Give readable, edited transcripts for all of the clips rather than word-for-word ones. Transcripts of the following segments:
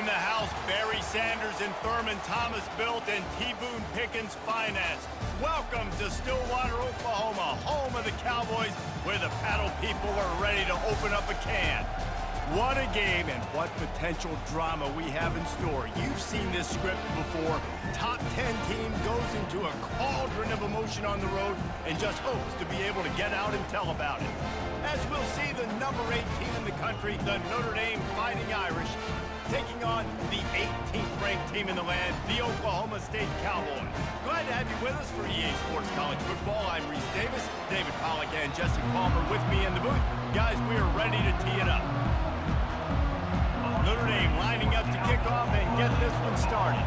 in the house. Barry Sanders and Thurman Thomas built and T. Boone Pickens financed. Welcome to Stillwater, Oklahoma, home of the Cowboys, where the paddle people are ready to open up a can. What a game and what potential drama we have in store. You've seen this script before. Top 10 team goes into a cauldron of emotion on the road and just hopes to be able to get out and tell about it. As we'll see the number 8 team in the country, the Notre Dame Fighting Irish, taking on the 18th ranked team in the land, the Oklahoma State Cowboys. Glad to have you with us for EA Sports College Football. I'm Reese Davis, David Pollack and Jesse Palmer with me in the booth. Guys, we are ready to tee it up. Notre Dame lining up to kick off and get this one started.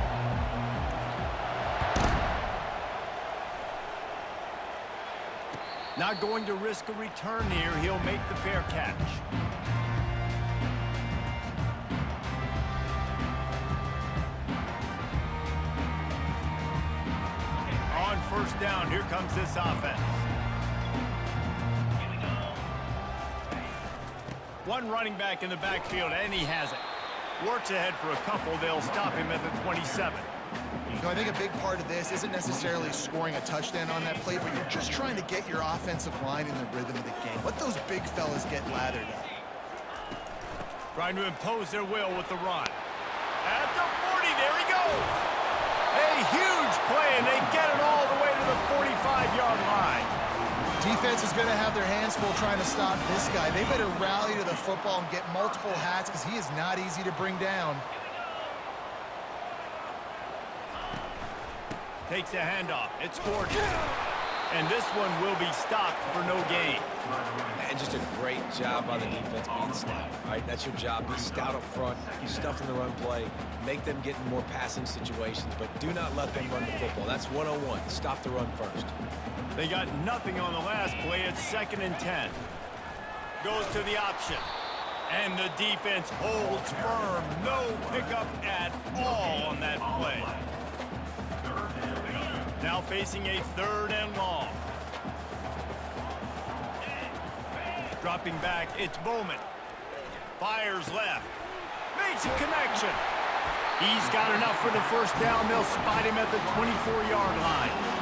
Not going to risk a return here. He'll make the fair catch. On first down, here comes this offense. One running back in the backfield, and he has it. Works ahead for a couple. They'll stop him at the 27. You know, I think a big part of this isn't necessarily scoring a touchdown on that play, but you're just trying to get your offensive line in the rhythm of the game. Let those big fellas get lathered up. Trying to impose their will with the run. At the 40, there he goes. A huge play, and they get it all the way to the 45-yard line. Defense is going to have their hands full trying to stop this guy. They better rally to the football and get multiple hats because he is not easy to bring down. Takes a handoff. It's Gordon. And this one will be stopped for no gain. And just a great job by the defense being stout. All right, that's your job. Be stout up front. Stuff in the run play. Make them get in more passing situations, but do not let them run the football. That's 101. Stop the run first. They got nothing on the last play. It's 2nd and 10. Goes to the option. And the defense holds firm. No pickup at all on that play. Now facing a 3rd and long. Dropping back, it's Bowman. Fires left. Makes a connection. He's got enough for the first down. They'll spot him at the 24-yard line.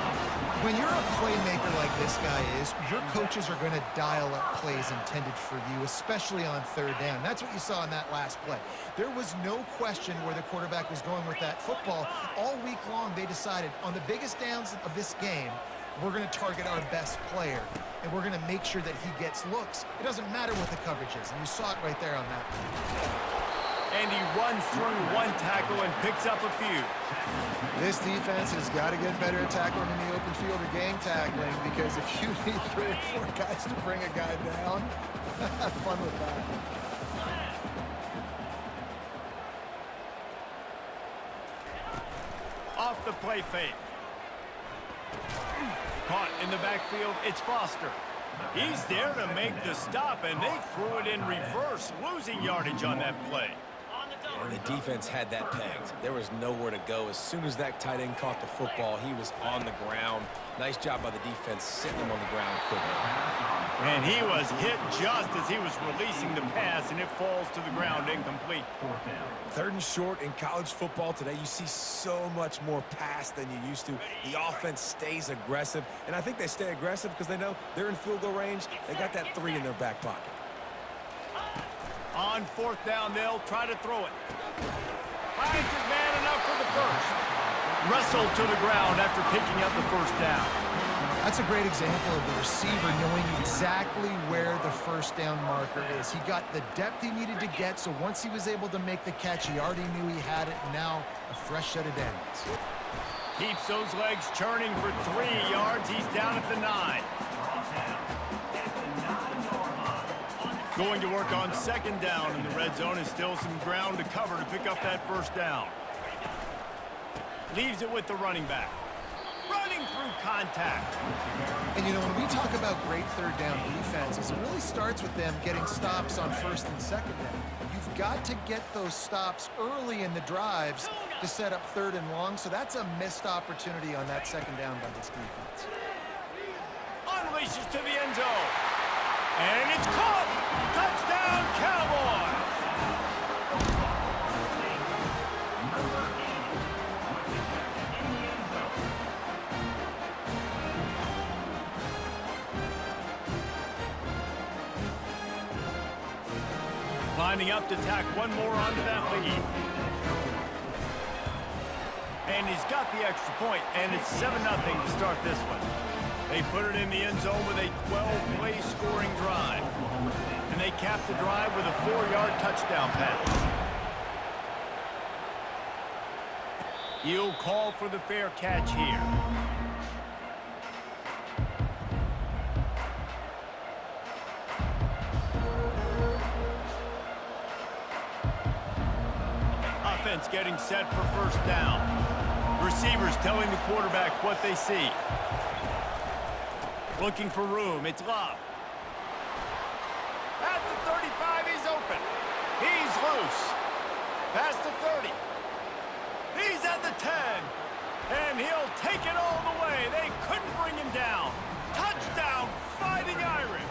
When you're a playmaker like this guy is, your coaches are going to dial up plays intended for you, especially on 3rd down. That's what you saw in that last play. There was no question where the quarterback was going with that football. All week long, they decided on the biggest downs of this game, we're going to target our best player, and we're going to make sure that he gets looks. It doesn't matter what the coverage is, and you saw it right there on that play. And he runs through one tackle and picks up a few. This defense has got to get better at tackling in the open field or game tackling, because if you need 3 or 4 guys to bring a guy down, have fun with that. Off the play fake. Caught in the backfield, it's Foster. He's there to make the stop, and they threw it in reverse, losing yardage on that play. And the defense had that pegged. There was nowhere to go. As soon as that tight end caught the football, he was on the ground. Nice job by the defense sitting him on the ground quickly. And he was hit just as he was releasing the pass, and it falls to the ground incomplete. 3rd and short in college football today, you see so much more pass than you used to. The offense stays aggressive, and I think they stay aggressive because they know they're in field goal range. They got that 3 in their back pocket. On 4th down, they'll try to throw it. Finds his man enough for the first. Wrestled to the ground after picking up the first down. That's a great example of the receiver knowing exactly where the first down marker is. He got the depth he needed to get, so once he was able to make the catch, he already knew he had it, and now a fresh set of downs. Keeps those legs churning for 3 yards. He's down at the 9. Going to work on 2nd down in the red zone, and still some ground to cover to pick up that first down. Leaves it with the running back. Running through contact. And, you know, when we talk about great 3rd down defenses, it really starts with them getting stops on 1st and 2nd down. You've got to get those stops early in the drives to set up 3rd and long, so that's a missed opportunity on that 2nd down by this defense. Unleashes to the end zone. And it's caught! Touchdown, Cowboys! Lining up to tack one more onto that lead. And he's got the extra point, and it's 7-0 to start this one. They put it in the end zone with a 12-play scoring drive. And they cap the drive with a 4-yard touchdown pass. He'll call for the fair catch here. Offense getting set for first down. Receivers telling the quarterback what they see. Looking for room. It's Love. At the 35, he's open. He's loose. Past the 30. He's at the 10. And he'll take it all the way. They couldn't bring him down. Touchdown, Fighting Irish.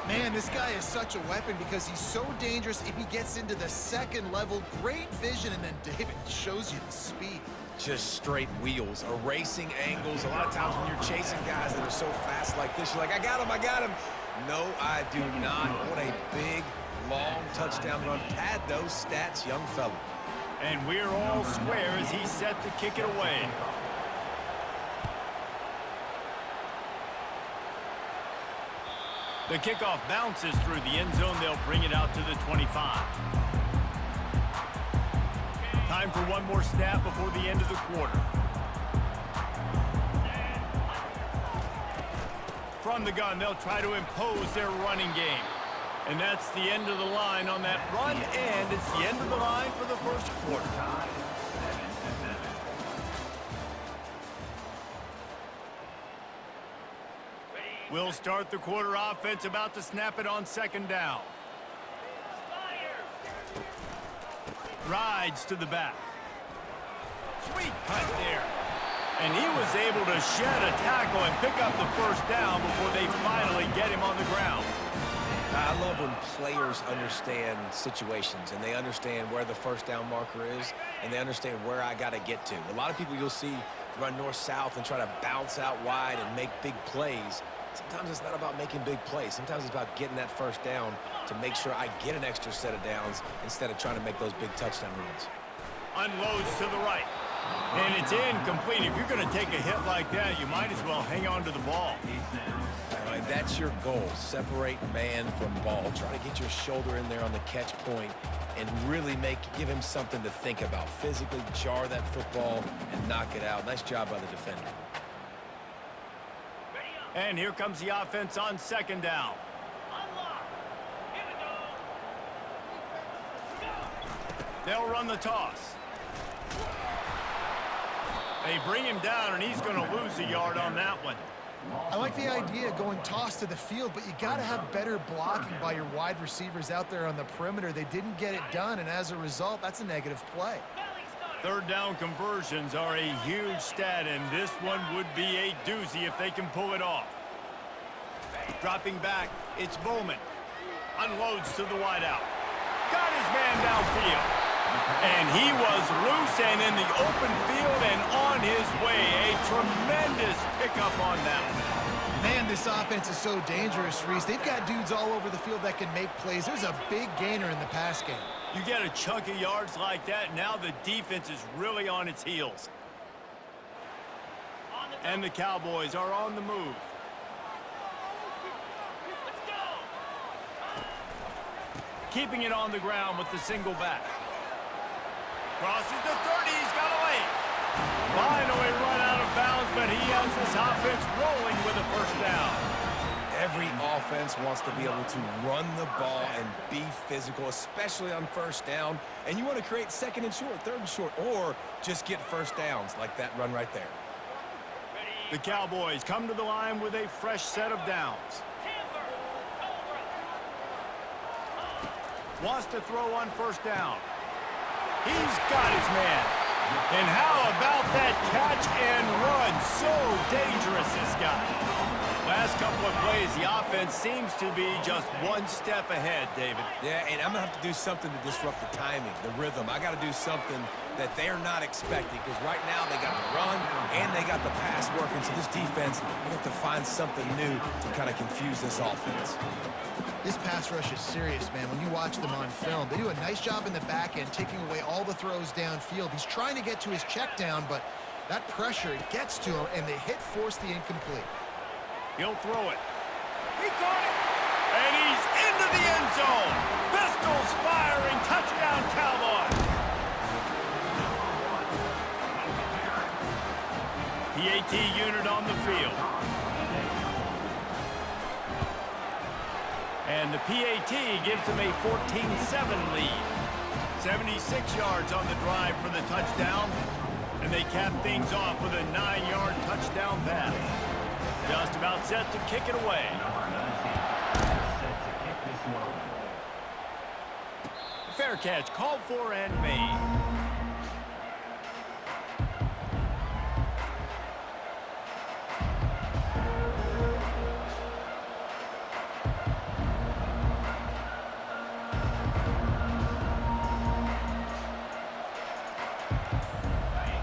Man, this guy is such a weapon because he's so dangerous if he gets into the second level. Great vision, and then David shows you the speed. Just straight wheels, erasing angles. A lot of times when you're chasing guys that are so fast like this, you're like, I got him, I got him. No, I do not. What a big, long touchdown run. Pad those stats, young fella. And we're all square as he's set to kick it away. The kickoff bounces through the end zone. They'll bring it out to the 25. Time for one more snap before the end of the quarter. From the gun, they'll try to impose their running game. And that's the end of the line on that run, and it's the end of the line for the first quarter. We'll start the quarter. Offense about to snap it on second down. Rides to the back. Sweet cut there. And he was able to shed a tackle and pick up the first down before they finally get him on the ground. I love when players understand situations and they understand where the first down marker is and they understand where I got to get to. A lot of people you'll see run north-south and try to bounce out wide and make big plays. Sometimes it's not about making big plays. Sometimes it's about getting that first down to make sure I get an extra set of downs instead of trying to make those big touchdown runs. Unloads to the right. And it's incomplete. If you're going to take a hit like that, you might as well hang on to the ball. All right, that's your goal. Separate man from ball. Try to get your shoulder in there on the catch point and really give him something to think about. Physically jar that football and knock it out. Nice job by the defender. And here comes the offense on second down. They'll run the toss. They bring him down, and he's going to lose a yard on that one. I like the idea of going toss to the field, but you got to have better blocking by your wide receivers out there on the perimeter. They didn't get it done, and as a result, that's a negative play. Third down conversions are a huge stat, and this one would be a doozy if they can pull it off. Dropping back, it's Bowman. Unloads to the wideout. Got his man downfield. And he was loose and in the open field and on his way. A tremendous pickup on that one. Man, this offense is so dangerous, Reese. They've got dudes all over the field that can make plays. There's a big gainer in the pass game. You get a chunk of yards like that, now the defense is really on its heels. And the Cowboys are on the move. Keeping it on the ground with the single back. Crosses the 30, he's got away. Finally run out of bounds, but he has this offense rolling with a first down. Every offense wants to be able to run the ball and be physical, especially on first down. And you want to create second and short, third and short, or just get first downs like that run right there. The Cowboys come to the line with a fresh set of downs. Wants to throw on first down. He's got his man. And how about that catch and run? So dangerous, this guy. Last couple of plays, the offense seems to be just one step ahead, David. Yeah, and I'm going to have to do something to disrupt the timing, the rhythm. I got to do something that they're not expecting, because right now they got the run and they got the pass working. So this defense, they have to find something new to kind of confuse this offense. This pass rush is serious, man. When you watch them on film, they do a nice job in the back end, taking away all the throws downfield. He's trying to get to his check down, but that pressure, it gets to him, and the hit forced the incomplete. He'll throw it. He caught it. And he's into the end zone. Pistols firing. Touchdown, Cowboys. PAT unit on the field. And the PAT gives them a 14-7 lead. 76 yards on the drive for the touchdown. And they cap things off with a 9-yard touchdown pass. Just about set to kick it away. Fair catch called for and made.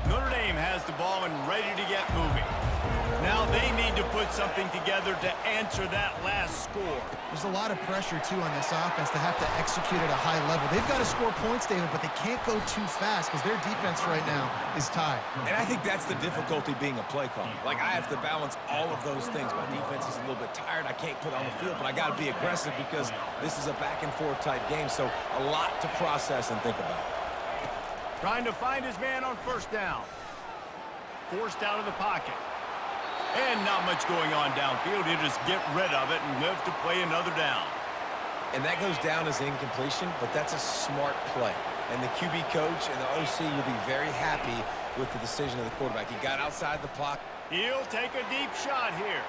Notre Dame has the ball and ready to get moving. Now they need to put something together to answer that last score. There's a lot of pressure, too, on this offense to have to execute at a high level. They've got to score points, David, but they can't go too fast because their defense right now is tied. And I think that's the difficulty being a play caller. Like, I have to balance all of those things. My defense is a little bit tired. I can't put on the field, but I got to be aggressive because this is a back-and-forth type game, so a lot to process and think about. Trying to find his man on first down. Forced out of the pocket. And not much going on downfield. He'll just get rid of it and live to play another down. And that goes down as incompletion, but that's a smart play. And the QB coach and the OC will be very happy with the decision of the quarterback. He got outside the pocket. He'll take a deep shot here.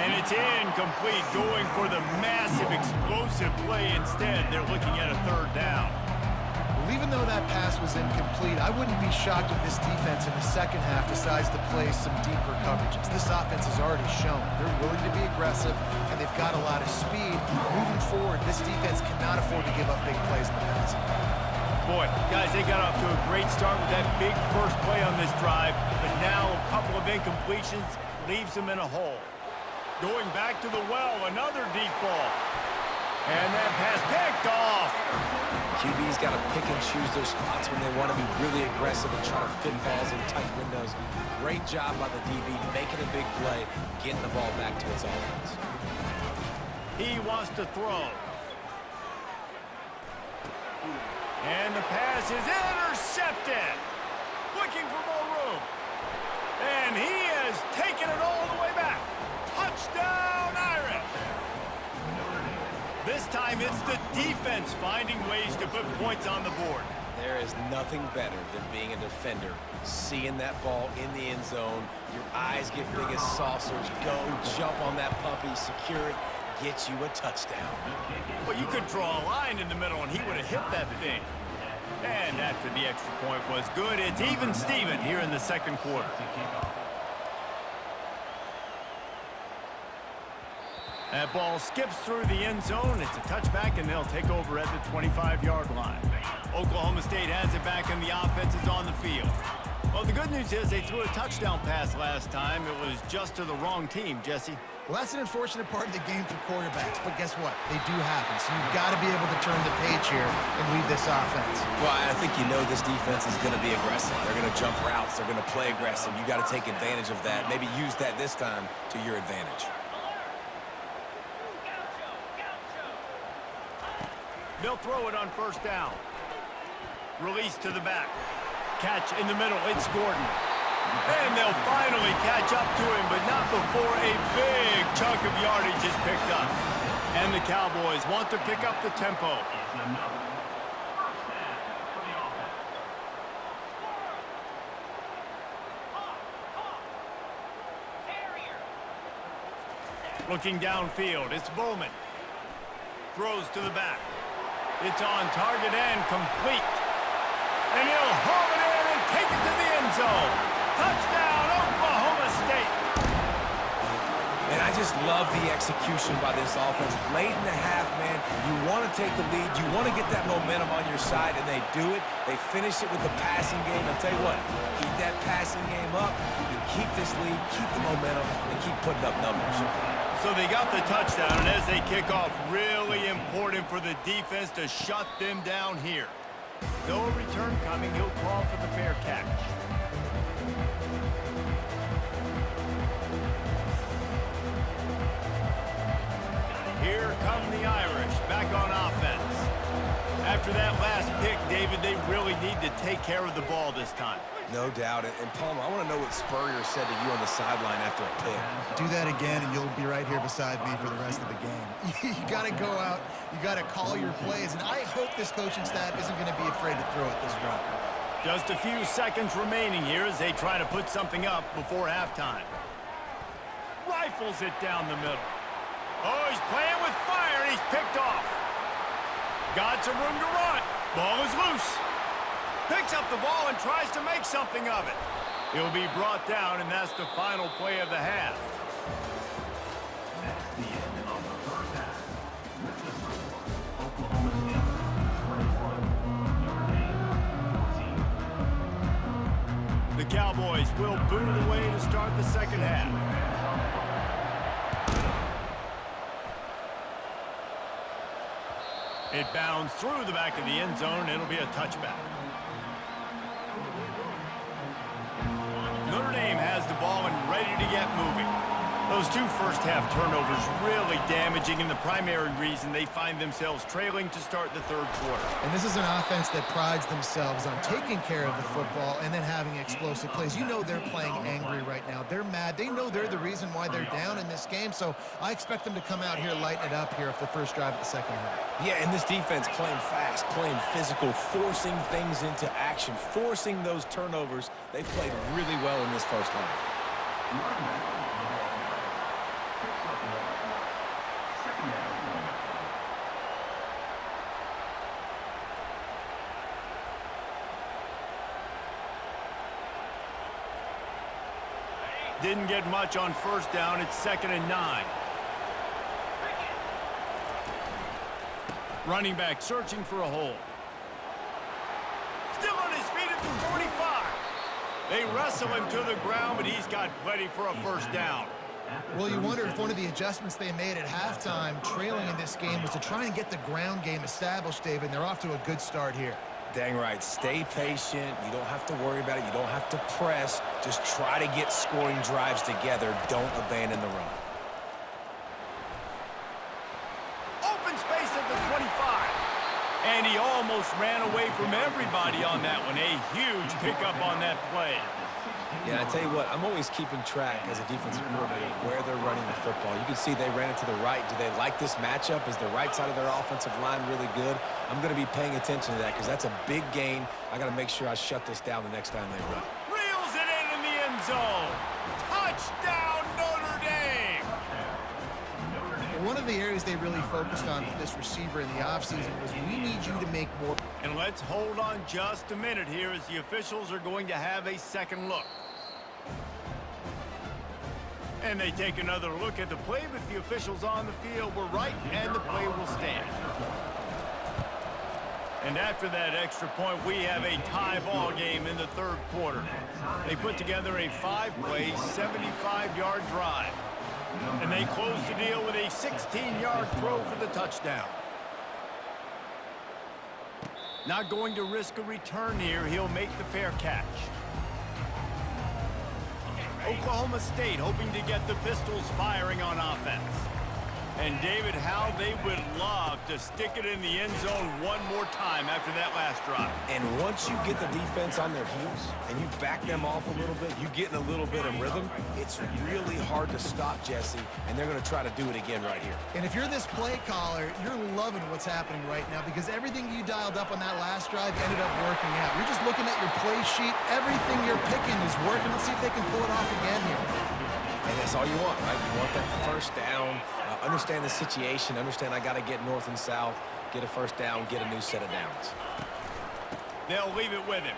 And it's incomplete, going for the massive explosive play instead. They're looking at a third down. Even though that pass was incomplete, I wouldn't be shocked if this defense in the second half decides to play some deeper coverages. This offense has already shown they're willing to be aggressive, and they've got a lot of speed. Moving forward, this defense cannot afford to give up big plays in the passing game. Boy, guys, they got off to a great start with that big first play on this drive, but now a couple of incompletions leaves them in a hole. Going back to the well, another deep ball. And that pass picked off. QB's got to pick and choose their spots when they want to be really aggressive and try to fit balls in tight windows. Great job by the DB making a big play, getting the ball back to its offense. He wants to throw. And the pass is intercepted. Looking for more room. And he has taken it all the way back. Touchdown, Irish. This time it's the defense finding ways to put points on the board. There is nothing better than being a defender, seeing that ball in the end zone, your eyes get big as saucers, go, jump on that puppy, secure it, get you a touchdown. Well, you could draw a line in the middle and he would have hit that thing. And after the extra point was good, it's even Steven here in the second quarter. That ball skips through the end zone. It's a touchback, and they'll take over at the 25-yard line. Oklahoma State has it back, and the offense is on the field. Well, the good news is they threw a touchdown pass last time. It was just to the wrong team, Jesse. Well, that's an unfortunate part of the game for quarterbacks, but guess what? They do happen, so you've got to be able to turn the page here and lead this offense. Well, I think you know this defense is going to be aggressive. They're going to jump routes. They're going to play aggressive. You got to take advantage of that. Maybe use that this time to your advantage. They'll throw it on first down. Release to the back. Catch in the middle. It's Gordon. And they'll finally catch up to him, but not before a big chunk of yardage is picked up. And the Cowboys want to pick up the tempo. Looking downfield, it's Bowman. Throws to the back. It's on target and complete. And he'll home it in and take it to the end zone. Touchdown, Oklahoma State. And I just love the execution by this offense. Late in the half, man, you want to take the lead. You want to get that momentum on your side, and they do it. They finish it with the passing game. I'll tell you what, keep that passing game up. You keep this lead, keep the momentum, and keep putting up numbers. So they got the touchdown, and as they kick off, really important for the defense to shut them down here. No return coming. He'll call for the fair catch. Here come the Irish, back on offense. After that last pick, David, they really need to take care of the ball this time. No doubt. And Palmer, I want to know what Spurrier said to you on the sideline after a pick. Do that again, and you'll be right here beside me for the rest of the game. You got to go out. You got to call your plays, and I hope this coaching staff isn't going to be afraid to throw it this route. Just a few seconds remaining here as they try to put something up before halftime. Rifles it down the middle. Oh, he's playing with fire, and he's picked off. Got some room to run. Ball is loose. Picks up the ball and tries to make something of it. He'll be brought down, and that's the final play of the half. That's the end of the first half. With the score, Oklahoma State 21, Notre Dame 14. The Cowboys will boot it away to start the second half. It bounds through the back of the end zone. It'll be a touchback. Notre Dame has the ball and ready to get moving. Those two first-half turnovers really damaging, and the primary reason they find themselves trailing to start the third quarter. And this is an offense that prides themselves on taking care of the football and then having explosive plays. You know they're playing angry right now. They're mad. They know they're the reason why they're down in this game, so I expect them to come out here, lighten it up here for the first drive of the second half. Yeah, and this defense playing fast, playing physical, forcing things into action, forcing those turnovers. They played really well in this first half. Didn't get much on first down. It's 2nd and 9. Running back searching for a hole. Still on his feet at the 45. They wrestle him to the ground, but he's got plenty for a first down. Well, you wonder if one of the adjustments they made at halftime, trailing in this game, was to try and get the ground game established, David, and they're off to a good start here. Dang right. Stay patient. You don't have to worry about it. You don't have to press. Just try to get scoring drives together. Don't abandon the run. Open space at the 25. And he almost ran away from everybody on that one. A huge pickup on that play. Yeah, I tell you what, I'm always keeping track as a defensive coordinator where they're running the football. You can see they ran it to the right. Do they like this matchup? Is the right side of their offensive line really good? I'm going to be paying attention to that because that's a big gain. I got to make sure I shut this down the next time they run. Reels it in the end zone. Touchdown, Notre Dame. One of the areas they really focused on with this receiver in the offseason was we need you to make more. And let's hold on just a minute here as the officials are going to have a second look. And they take another look at the play, but the officials on the field were right, and the play will stand. And after that extra point, we have a tie ball game in the third quarter. They put together a 5-play, 75-yard drive. And they close the deal with a 16-yard throw for the touchdown. Not going to risk a return here. He'll make the fair catch. Oklahoma State hoping to get the Pistols firing on offense. And David, how they would love to stick it in the end zone one more time after that last drive. And once you get the defense on their heels and you back them off a little bit, you get in a little bit of rhythm, it's really hard to stop, Jesse, and they're going to try to do it again right here. And if you're this play caller, you're loving what's happening right now because everything you dialed up on that last drive ended up working out. You're just looking at your play sheet. Everything you're picking is working. Let's see if they can pull it off again here. And that's all you want, right? You want that first down. Understand the situation. Understand I got to get north and south, get a first down, get a new set of downs. They'll leave it with him.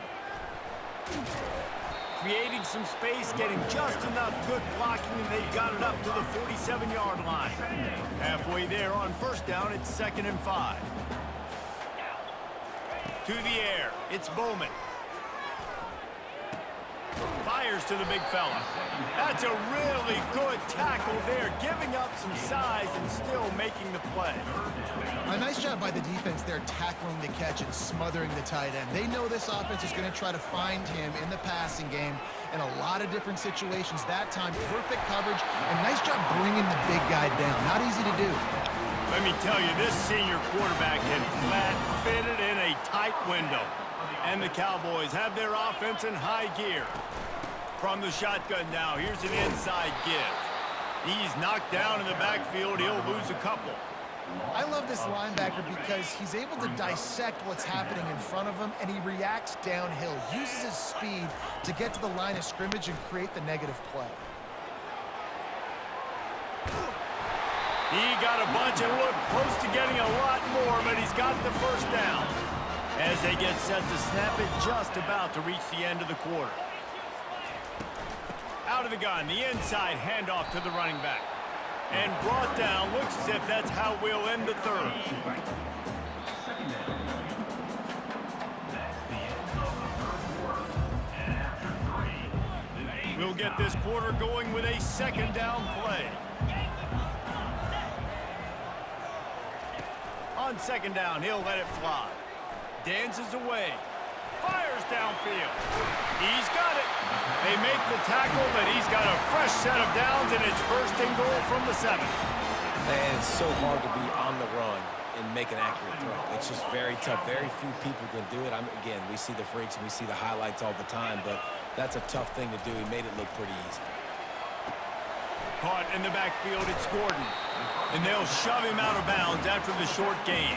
creating some space, getting just enough good blocking, and they got it up to the 47-yard line. Halfway there on first down, it's 2nd and 5. To the air, it's Bowman. Fires to the big fella. That's a really good tackle there, giving up some size and still making the play. A nice job by the defense there, tackling the catch and smothering the tight end. They know this offense is going to try to find him in the passing game in a lot of different situations. That time, perfect coverage, and nice job bringing the big guy down. Not easy to do. Let me tell you, this senior quarterback can flat fit it in a tight window. And the Cowboys have their offense in high gear. From the shotgun now, here's an inside give. He's knocked down in the backfield. He'll lose a couple. I love this linebacker because he's able to dissect what's happening in front of him, and he reacts downhill, uses his speed to get to the line of scrimmage and create the negative play. He got a bunch and looked close to getting a lot more, but he's got the first down. As they get set to snap it, just about to reach the end of the quarter. Out of the gun, the inside handoff to the running back. And brought down, looks as if that's how we'll end the third. We'll get this quarter going with a 2nd down play. On 2nd down, he'll let it fly. Dances away. Fires downfield. He's got it. They make the tackle, but he's got a fresh set of downs, and it's 1st and goal from the 7. Man, it's so hard to be on the run and make an accurate throw. It's just very tough. Very few people can do it. Again, we see the freaks and we see the highlights all the time, but that's a tough thing to do. He made it look pretty easy. Caught in the backfield, it's Gordon. And they'll shove him out of bounds after the short gain.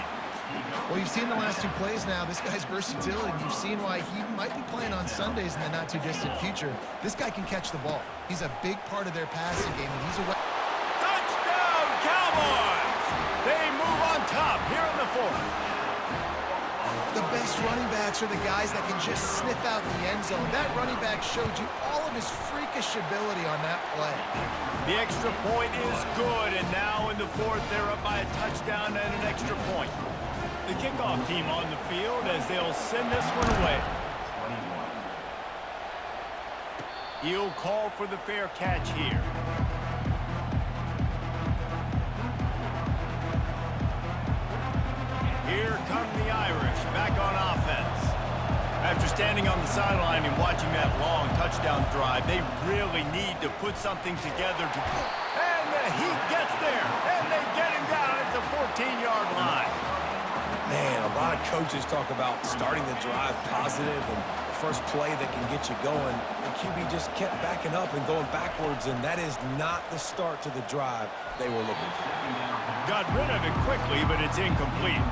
Well, you've seen the last 2 plays now. This guy's versatility, and you've seen why he might be playing on Sundays in the not-too-distant future. This guy can catch the ball. He's a big part of their passing game, and he's a... Touchdown, Cowboys! They move on top here in the 4th. The best running backs are the guys that can just sniff out the end zone. That running back showed you all of his freakish ability on that play. The extra point is good, and now in the 4th, they're up by a touchdown and an extra point. The kickoff team on the field as they'll send this one away. He'll call for the fair catch here. Here come the Irish back on offense. After standing on the sideline and watching that long touchdown drive, they really need to put something together to... And the Heat gets there, and they get him down at the 14-yard line. Man, a lot of coaches talk about starting the drive positive and the first play that can get you going. The QB just kept backing up and going backwards, and that is not the start to the drive they were looking for. Got rid of it quickly, but it's incomplete.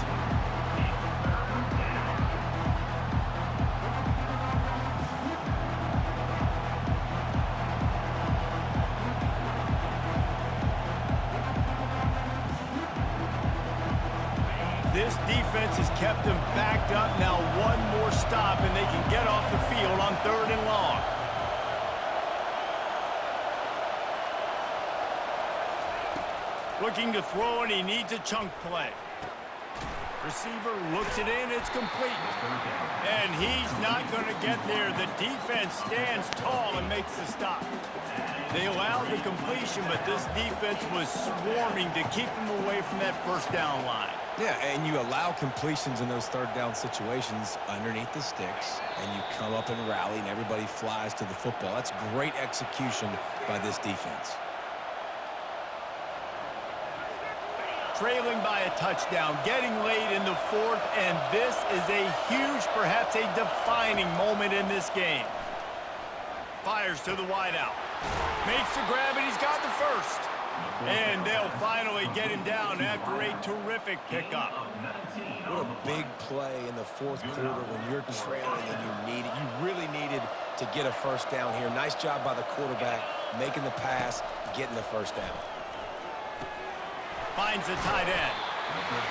This defense has kept them backed up. Now one more stop, and they can get off the field on 3rd and long. Looking to throw, and he needs a chunk play. Receiver looks it in. It's complete. And he's not going to get there. The defense stands tall and makes the stop. They allowed the completion, but this defense was swarming to keep them away from that first down line. Yeah, and you allow completions in those 3rd down situations underneath the sticks, and you come up and rally, and everybody flies to the football. That's great execution by this defense. Trailing by a touchdown, getting late in the 4th, and this is a huge, perhaps a defining moment in this game. Fires to the wideout. Makes the grab, and he's got the first. And they'll finally get him down after a terrific pickup. What a big play in the 4th quarter when you're trailing and you really needed to get a first down here. Nice job by the quarterback, making the pass, getting the first down. Finds the tight end.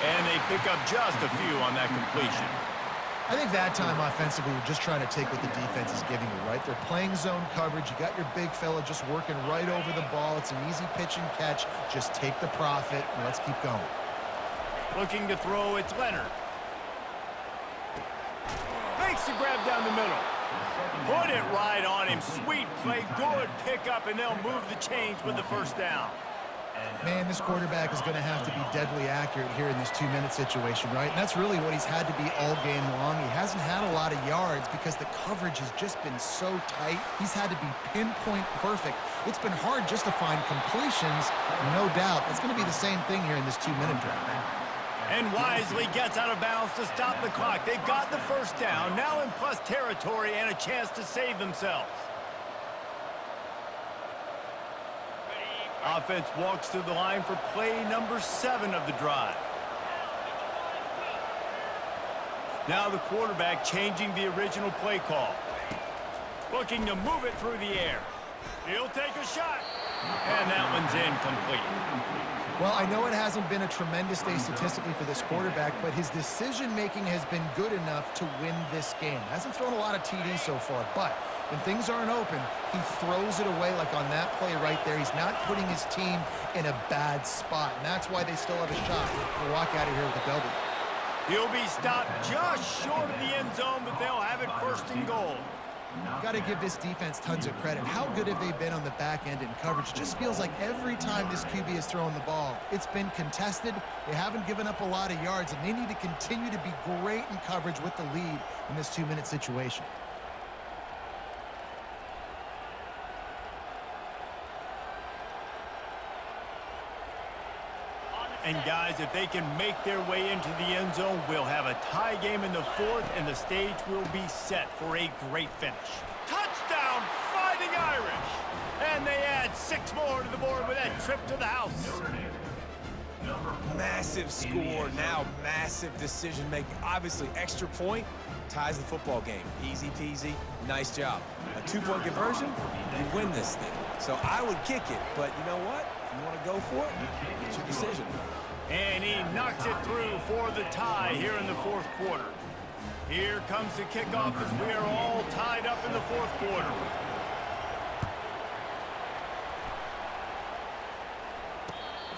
And they pick up just a few on that completion. I think that time offensively, you're just trying to take what the defense is giving you, right? They're playing zone coverage. You got your big fella just working right over the ball. It's an easy pitch and catch. Just take the profit, and let's keep going. Looking to throw, it's Leonard. Makes the grab down the middle. Put it right on him. Sweet play, good pickup, and they'll move the chains with the first down. Man, this quarterback is going to have to be deadly accurate here in this 2-minute situation, right? And that's really what he's had to be all game long. He hasn't had a lot of yards because the coverage has just been so tight. He's had to be pinpoint perfect. It's been hard just to find completions, no doubt. It's going to be the same thing here in this 2-minute drive. And wisely gets out of bounds to stop the clock. They've got the first down, now in plus territory and a chance to save themselves. Offense walks through the line for play number 7 of the drive. Now the quarterback changing the original play call. Looking to move it through the air. He'll take a shot. And that one's incomplete. Well, I know it hasn't been a tremendous day statistically for this quarterback, but his decision-making has been good enough to win this game. Hasn't thrown a lot of TDs so far, but when things aren't open, he throws it away like on that play right there. He's not putting his team in a bad spot, and that's why they still have a shot to walk out of here with a W. He'll be stopped just short of the end zone, but they'll have it first and goal. Got to give this defense tons of credit. How good have they been on the back end in coverage? It just feels like every time this QB is throwing the ball, it's been contested. They haven't given up a lot of yards, and they need to continue to be great in coverage with the lead in this 2-minute situation. And guys, if they can make their way into the end zone, we'll have a tie game in the 4th, and the stage will be set for a great finish. Touchdown, Fighting Irish! And they add 6 more to the board with that trip to the house. Massive score, now massive decision-making. Obviously, extra point ties the football game. Easy peasy, nice job. A 2-point conversion, you win this thing. So I would kick it, but you know what? If you want to go for it, it's your decision. And he knocks it through for the tie here in the 4th quarter. Here comes the kickoff as we are all tied up in the 4th quarter.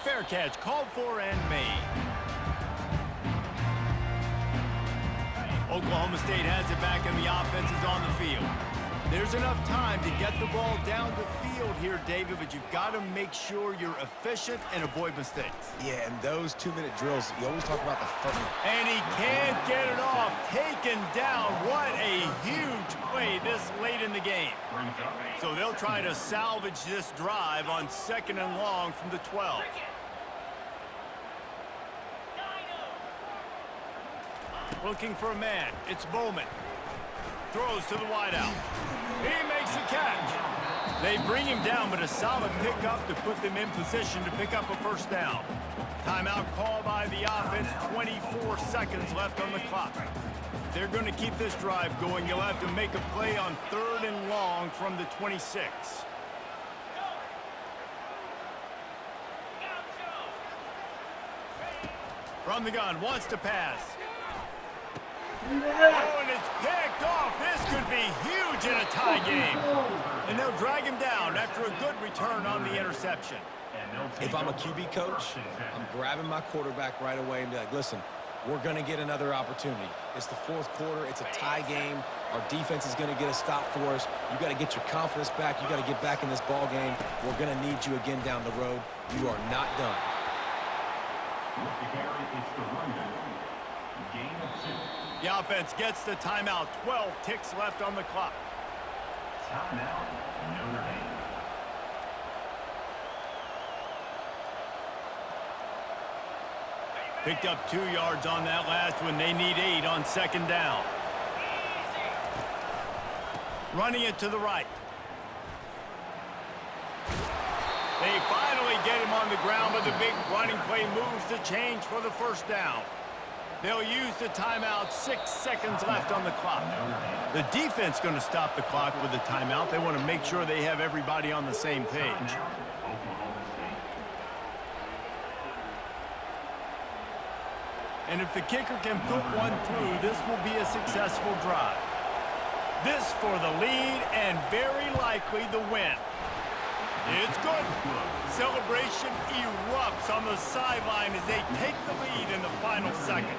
Fair catch called for and made. Oklahoma State has it back and the offense is on the field. There's enough time to get the ball down the field here, David, but you've got to make sure you're efficient and avoid mistakes. Yeah, and those 2-minute drills, you always talk about the first. And he can't get it off. Taken down. What a huge play this late in the game. So they'll try to salvage this drive on 2nd and long from the 12. Looking for a man. It's Bowman. Throws to the wideout. He makes the catch. They bring him down, but a solid pickup to put them in position to pick up a first down. Timeout call by the offense. 24 seconds left on the clock. If they're going to keep this drive going, you'll have to make a play on 3rd and long from the 26. From the gun, wants to pass. Oh, and it's picked off. This could be huge in a tie game. And they'll drag him down after a good return on the interception. If I'm a QB coach, I'm grabbing my quarterback right away and be like, listen, we're going to get another opportunity. It's the 4th quarter. It's a tie game. Our defense is going to get a stop for us. You got to get your confidence back. You got to get back in this ball game. We're going to need you again down the road. You are not done. The offense gets the timeout. 12 ticks left on the clock. Timeout, Notre Dame. Picked up 2 yards on that last one. They need 8 on 2nd down. Running it to the right. They finally get him on the ground, but the big running play moves the change for the first down. They'll use the timeout. 6 seconds left on the clock. The defense going to stop the clock with the timeout. They want to make sure they have everybody on the same page. And if the kicker can put one through, this will be a successful drive. This for the lead and very likely the win. It's good. Celebration erupts on the sideline as they take the lead in the final seconds.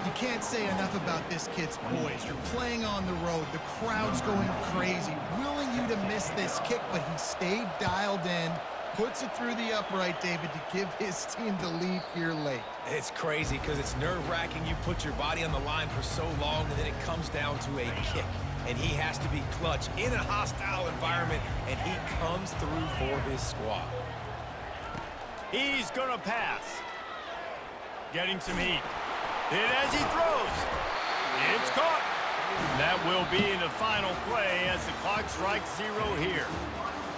You can't say enough about this kid's poise. You're playing on the road. The crowd's going crazy, willing you to miss this kick, but he stayed dialed in, puts it through the upright, David, to give his team the lead here late. It's crazy because it's nerve-wracking. You put your body on the line for so long, and then it comes down to a kick. And he has to be clutch in a hostile environment, and he comes through for his squad. He's going to pass. Getting some heat. Hit as he throws. It's caught. That will be the final play as the clock strikes 0 here.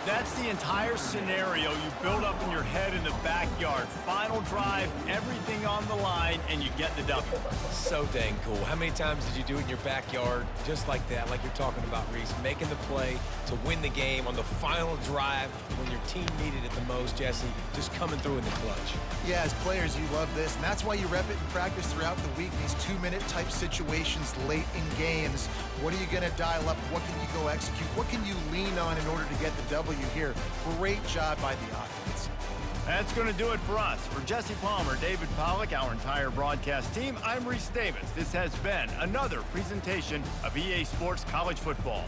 That's the entire scenario you build up in your head in the backyard. Final drive, everything on the line, and you get the W. So dang cool. How many times did you do it in your backyard just like that, like you're talking about, Reese? Making the play to win the game on the final drive when your team needed it the most, Jesse, just coming through in the clutch. Yeah, as players, you love this, and that's why you rep it in practice throughout the week, these 2-minute type situations late in games. What are you going to dial up? What can you go execute? What can you lean on in order to get the W here? Great job by the offense. That's going to do it for us. For Jesse Palmer, David Pollack, our entire broadcast team, I'm Reese Davis. This has been another presentation of EA Sports College Football.